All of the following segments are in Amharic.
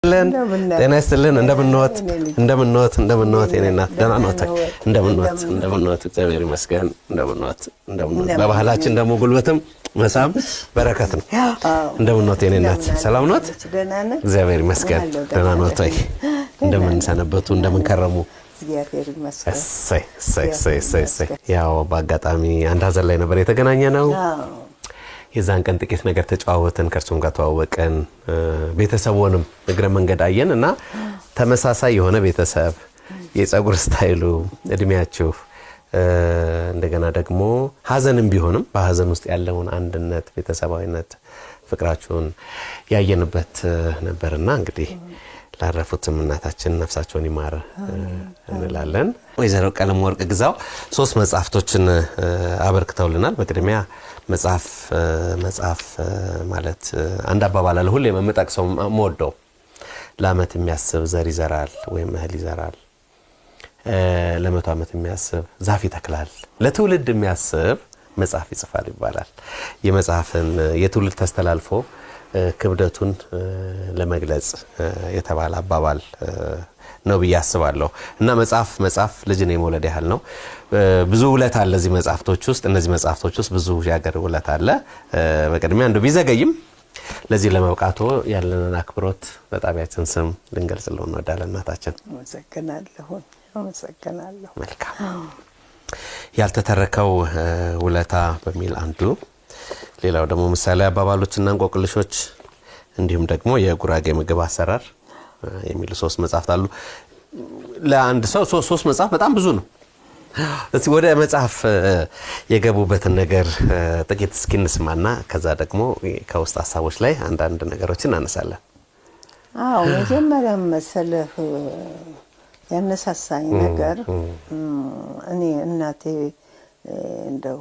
ጤና ይስጥልን እንደምንኖት የኔና ደህና ኖት እንደምንኖት እግዚአብሔር ይመስገን እንደምንኖት በባህላችን ደግሞ ጉልበትም መሳም በረከት ነው እንደምንኖት የኔናት ሰላም ኖት እግዚአብሔር ይመስገን ደህና ኖት እንደምንሰነበቱ እንደምንከረሙ እግዚአብሔር ይመስገን ሰይ ያው በአጋጣሚ አንድ ሀዘን ላይ ነበር የተገናኘነው የዛን ቀን ጥቂት ነገር ተጫዋወተን ከርሱም ጋር ተዋወቀን ቤተሰቡንም እግረ መንገድ አየንና ተመሳሳይ የሆነ ቤተሰብ የፀጉር ስታይሉ እድሜያችሁ እንደገና ደግሞ ሀዘንም ቢሆንም በሀዘን ውስጥ ያለውን አንድነት ቤተሰባዊነት ፍቅራችሁን ያየንበት ነበርና እንግዲህ ላረፉትም እናታችን ነፍሳቸውን ይማር እንላለን ወይዘሮ ቀለም ወርቅ ግዛው ሶስት መጽሐፍቶችን አበርክተውልናል በቅድሚያ መጽሐፍ ማለት አንድ አባባል አለ ሁሌ መመጣቅሰው ሞዶ ለአመት የሚያስብ ዘር ይዘራል ወይም እህል ይዘራል ለመቶ አመት የሚያስብ ዛፍ ይተክላል ለትውልድ የሚያስብ መጽሐፍ ይጽፋል ይባላል የመጽሐፍን የትውልድ ተስተላልፎ ክብደቱን ለመግለጽ የተባለ አባባል ነው በያስባለሁ እና መጽሐፍ ልጅን የመውለድ ያህል ነው ብዙ ውለት አለ እዚህ መጽሐፍቶች ውስጥ እነዚህ መጽሐፍቶች ውስጥ ብዙ ያገር ውለት አለ በቀድሚያ እንደው ቢዘገይም ለዚህ ለመብቃቱ ያለንን አክብሮት በጣቢያችን ስም ልንገልጽልዎ እንወዳለን እናታችን አመሰግናለሁ መልካም ያልተተረከው ውለታ በሚል አንዱ ሌላው ደግሞ ምሳሌ አባባሎችና እንቆቅልሾች እንዲሁም ደግሞ የጉራጌ ምግብ አሰራር የሚሉ ሶስት መጽሐፍት አሉ ለአንድ ሰው ሶስት መጽሐፍ በጣም ብዙ ነው እስቲ ወደ መጽሐፍ የገቡበትን ነገር ጥቂት እስኪ እንስማና ከዛ ደግሞ ከውስጥ ሐሳቦች ላይ አንድ ነገሮችን እናነሳለን መጀመሪያ መሰለህ ያነሳሳኝ ነገር እኔ እናቴ እንደው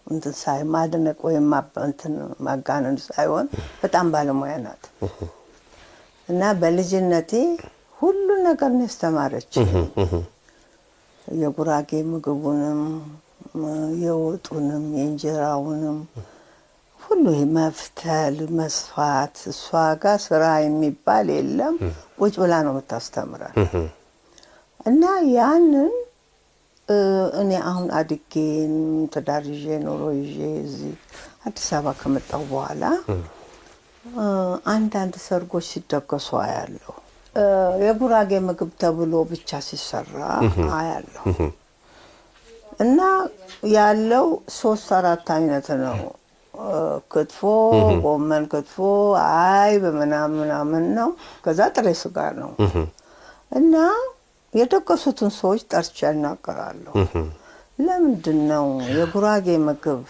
እንትን ሳይ ማድነቅ ወይም እንትን ማጋነን ሳይሆን በጣም ባለሙያ ናት እና በልጅነቴ ሁሉ ነገር ነው ያስተማረችኝ የጉራጌ ምግቡንም የወጡንም የእንጀራውንም ሁሉ መፍተል መስፋት እሷ ጋር ስራ የሚባል የለም ቁጭ ብላ ነው የምታስተምረን እና ያንን እኔ አሁን አድጌን ተዳርጄ ኖሮ ይዤ እዚህ አዲስ አበባ ከመጣሁ በኋላ አንዳንድ ሰርጎች ሲደገሱ አያለሁ የጉራጌ ምግብ ተብሎ ብቻ ሲሰራ አያለሁ እና ያለው 3-4 አይነት ነው ክትፎ ጎመን ክትፎ አይብ ምናምን ነው ከዛ ጥሬ ስጋ ነው እና የደገሱትን ሰዎች ጠርቼ እናገራለሁ ለምንድን ነው የጉራጌ ምግብ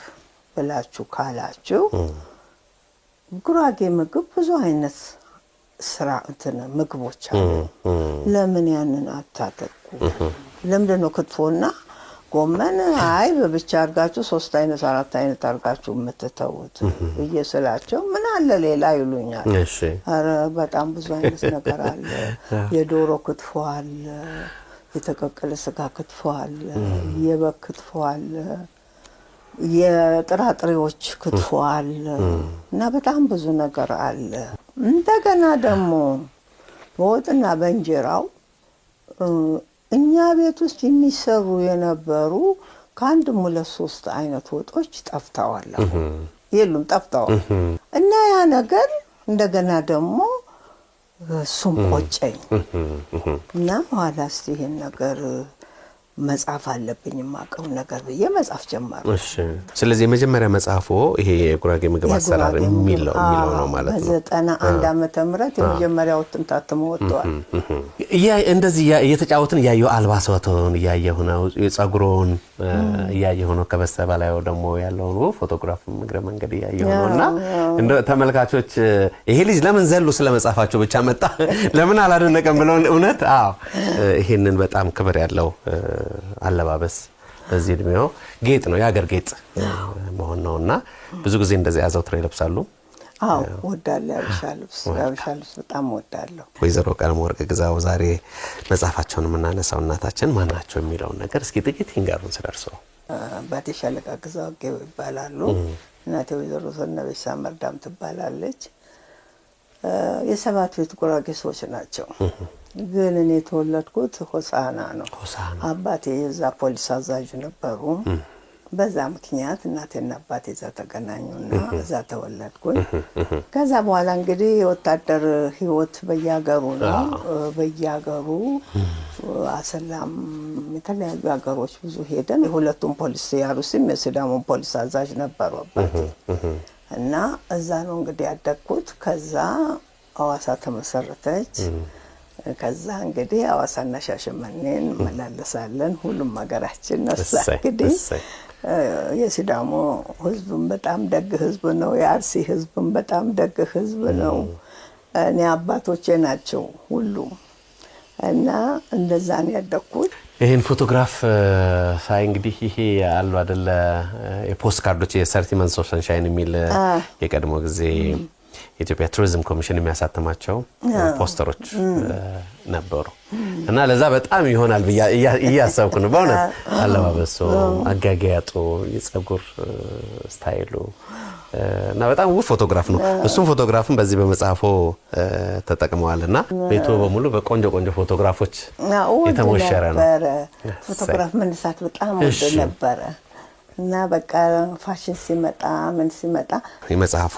ብላችሁ ካላችሁ ጉራጌ ምግብ ብዙ አይነት ስራ ምግቦች አሉ ለምን ያንን አታጠቁ ለምንድን ነው ክትፎና ጎመን አይብ ብቻ አርጋችሁ 3 አይነት 4 አይነት አርጋችሁ የምትተውት በየስላቸው ምን አለ ሌላ ይሉኛል አረ በጣም ብዙ አይነት ነገር አለ የዶሮ ክትፎ አለ የተቀቀለ ስጋ ክትፎ አለ የበግ ክትፎ አለ የጥራጥሬዎች ክትፎ አለ እና በጣም ብዙ ነገር አለ እንደገና ደግሞ ወጥና በእንጀራው እኛ ቤት ውስጥ የሚሰሩ የነበሩ ከአንድ ሙለት 3 አይነት ወጦች ጠፍተዋል የሉም ጠፍተዋል እና ያ ነገር እንደገና ደግሞ ሱም ቆጨኝ እና ኋላስ ይሄን ነገር መጽሐፍ አለብኝ ማቀው ነገር በየ መጽሐፍ ጀመረ እሺ ስለዚህ የመጀመሪያ መጽሐፉ ይሄ የጉራጌ ምግብ አሰራር የሚለው ነው ማለት ነው በ91 ዓመተ ምህረት የመጀመሪያው ታትሞ ወጥቷል እንደዚህ እየተጫወትን ያየው አልባሳቱን ያየው ነው የፀጉሩን ያየው ነው ከበስተበላዩ ደግሞ ያለው ፎቶግራፍ ምግረ መንገድ ያየው ነውና እንደ ተመልካቾች ይሄ ልጅ ለምን ዘሎ ስለመጻፋቸው ብቻ መጣ ለምን አላደነቀም ብለው እውነት ይሄንን በጣም ክብር ያለው አለባበስ በዚህ እድሜው ጌጥ ነው ያገር ጌጥ መሆን ነውና ብዙ ጊዜ እንደዚህ አዘውትረው ይለብሳሉ ወዳለ ያብሻልስ በጣም ወዳለሁ ወይዘሮ ቀለም ወርቅ ግዛው ዛሬ መጽሐፋቸውን እናነሳው እናታችን ማናቸው የሚለው ነገር እስኪ ጥቂት ይንገሩን ስለርሶ ባቴ ሻለቃ ግዛው ይባላሉ እናቴ ወይዘሮ ሰነበች ሳመርዳም ትባላለች የሰባት ቤት ጉራጌ ሰዎች ናቸው። ግን እኔ የተወለድኩት ሆሳና ነው። አባቴ የዛ ፖሊስ አዛዥ ነበሩ። በዛ ምክንያት እናቴና አባቴ እዛ ተገናኙና እዛ ተወለድኩኝ። ከዛ በኋላ እንግዲህ የወታደር ህይወት በየሀገሩ ነው። በየሀገሩ አሰላም የተለያዩ ሀገሮች ብዙ ሄደን የሁለቱም ፖሊስ ያሉስም የሲዳሞን ፖሊስ አዛዥ ነበሩ አባቴ እና እዛ ነው እንግዲህ ያደግኩት። ከዛ ሐዋሳ ተመሰረተች። ከዛ እንግዲህ ሐዋሳና ሻሸመኔን መላለሳለን። ሁሉም ሀገራችን ነው። እንግዲህ የሲዳሞ ህዝብም በጣም ደግ ህዝብ ነው። የአርሲ ህዝብም በጣም ደግ ህዝብ ነው። እኔ አባቶቼ ናቸው ሁሉም እና እንደዛ ነው ያደግኩት። ይሄን ፎቶግራፍ ሳይ እንግዲህ ይሄ አሉ አይደለ የፖስት ካርዶች የ30 months of sunshine የሚል የቀድሞ ጊዜ የኢትዮጵያ ቱሪዝም ኮሚሽን የሚያሳትማቸው ፖስተሮች ነበሩ እና ለዛ በጣም ይሆናል እያሰብኩ ነው። በእውነት አለባበሱ፣ አጋጋያጡ፣ የጸጉር ስታይሉ እና በጣም ውብ ፎቶግራፍ ነው። እሱም ፎቶግራፍን በዚህ በመጽሐፎ ተጠቅመዋልና ቤቱ በሙሉ በቆንጆ ቆንጆ ፎቶግራፎች የተሞሸረ ነው። ፎቶግራፍ መነሳት በጣም ወደ ነበረ እና በቃ ፋሽን ሲመጣ ምን ሲመጣ የመጽሐፎ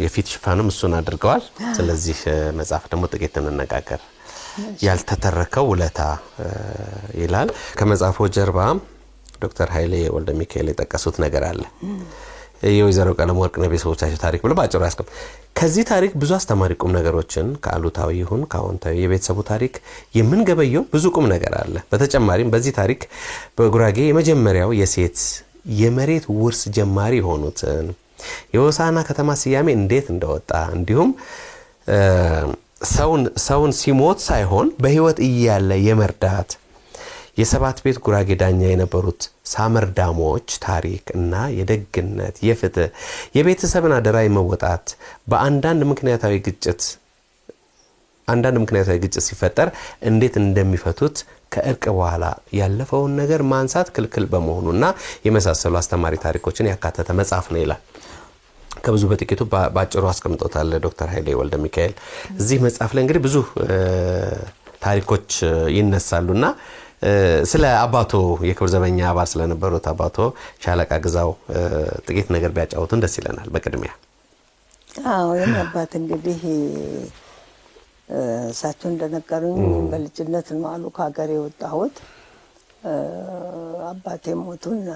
የፊት ሽፋንም እሱን አድርገዋል። ስለዚህ መጽሐፍ ደግሞ ጥቂት እንነጋገር። ያልተተረከው ውለታ ይላል። ከመጽሐፎ ጀርባ ዶክተር ኃይሌ ወልደ ሚካኤል የጠቀሱት ነገር አለ። የወይዘሮ ቀለም ወርቅ ነው ቤተሰቦቻቸው ታሪክ ብሎ ባጭሩ ያስቀም። ከዚህ ታሪክ ብዙ አስተማሪ ቁም ነገሮችን ከአሉታዊ ይሁን ከአዎንታዊ የቤተሰቡ ታሪክ የምንገበየው ብዙ ቁም ነገር አለ። በተጨማሪም በዚህ ታሪክ በጉራጌ የመጀመሪያው የሴት የመሬት ውርስ ጀማሪ ሆኑትን የሆሳና ከተማ ስያሜ እንዴት እንደወጣ እንዲሁም ሰውን ሲሞት ሳይሆን በህይወት እያለ የመርዳት የሰባት ቤት ጉራጌ ዳኛ የነበሩት ሳመርዳሞች ታሪክ እና የደግነት የፍትህ የቤተሰብን አደራ የመወጣት በአንዳንድ ምክንያታዊ ግጭት ሲፈጠር እንዴት እንደሚፈቱት ከእርቅ በኋላ ያለፈውን ነገር ማንሳት ክልክል በመሆኑና የመሳሰሉ አስተማሪ ታሪኮችን ያካተተ መጽሐፍ ነው ይላል። ከብዙ በጥቂቱ ባጭሩ አስቀምጦታል ዶክተር ኃይሌ ወልደ ሚካኤል። እዚህ መጽሐፍ ላይ እንግዲህ ብዙ ታሪኮች ይነሳሉና ስለ አባቶ የክብር ዘበኛ አባል ስለነበሩት አባቶ ሻለቃ ግዛው ጥቂት ነገር ቢያጫውቱን ደስ ይለናል። በቅድሚያ የአባት እንግዲህ እሳቸው እንደነገሩኝ በልጅነት ነው አሉ ከሀገር የወጣሁት። አባቴ ሞቱና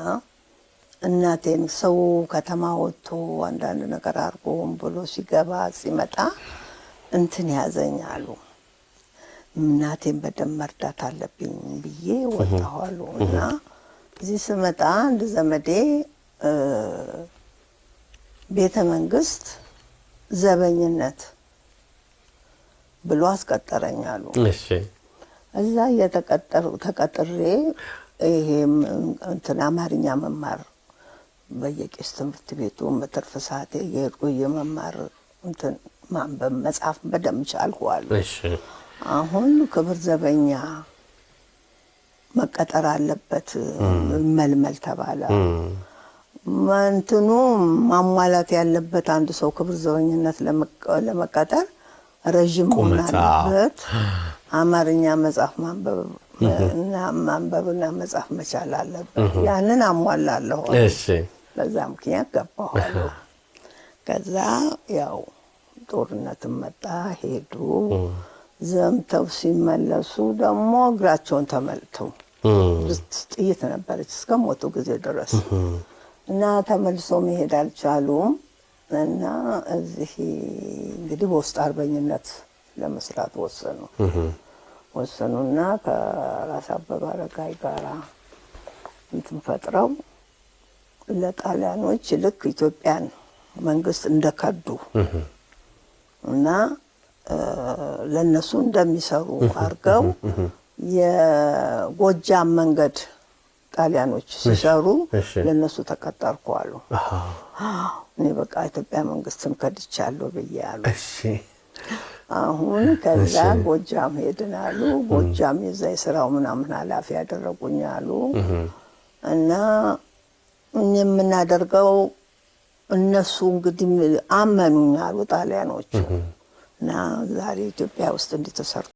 እናቴን ሰው ከተማ ወጥቶ አንዳንድ ነገር አርጎም ብሎ ሲገባ ሲመጣ እንትን ያዘኛሉ። እናቴን በደም መርዳት አለብኝ ብዬ ወጣኋሉ እና እዚህ ስመጣ አንድ ዘመዴ ቤተ መንግስት ዘበኝነት ብሎ አስቀጠረኛሉ። እሺ እዛ ተቀጥሬ ይሄ እንትን አማርኛ መማር በየቄስ ትምህርት ቤቱ በትርፍ ሰዓቴ የሄድኩ የመማር እንትን ማንበብ መጽሐፍ በደምብ ቻልኩዋሉ። እሺ አሁን ክብር ዘበኛ መቀጠር አለበት መልመል ተባለ። እንትኑ ማሟላት ያለበት አንድ ሰው ክብር ዘበኝነት ለመቀጠር ረጅም መሆን አለበት። አማርኛ መጽሐፍ ማንበብና መጽሐፍ መቻል አለበት። ያንን አሟላለሁ። እሺ በዛ ምክንያት ገባሁ። ከዛ ያው ጦርነትም መጣ ሄዱ። ዘምተው ሲመለሱ ደግሞ እግራቸውን ተመልተው ጥይት ነበረች እስከ ሞቱ ጊዜ ድረስ እና ተመልሰው መሄድ አልቻሉም። እና እዚህ እንግዲህ በውስጥ አርበኝነት ለመስራት ወሰኑና ከራስ አበበ አረጋይ ጋር እንትን ፈጥረው ለጣሊያኖች ልክ ኢትዮጵያን መንግስት እንደከዱ እና ለነሱ እንደሚሰሩ አርገው የጎጃም መንገድ ጣሊያኖች ሲሰሩ ለነሱ ተቀጠርኩ አሉ። እኔ በቃ ኢትዮጵያ መንግስትን ከድቻለሁ ብያለሁ። እሺ አሁን ከዛ ጎጃም ሄድናሉ። ጎጃም የዛ የሥራው ምናምን ኃላፊ ያደረጉኛሉ እና የምናደርገው እነሱ እንግዲህ አመኑኝ አሉ ጣሊያኖቹ። እና ዛሬ ኢትዮጵያ ውስጥ እንዲተሰርቶ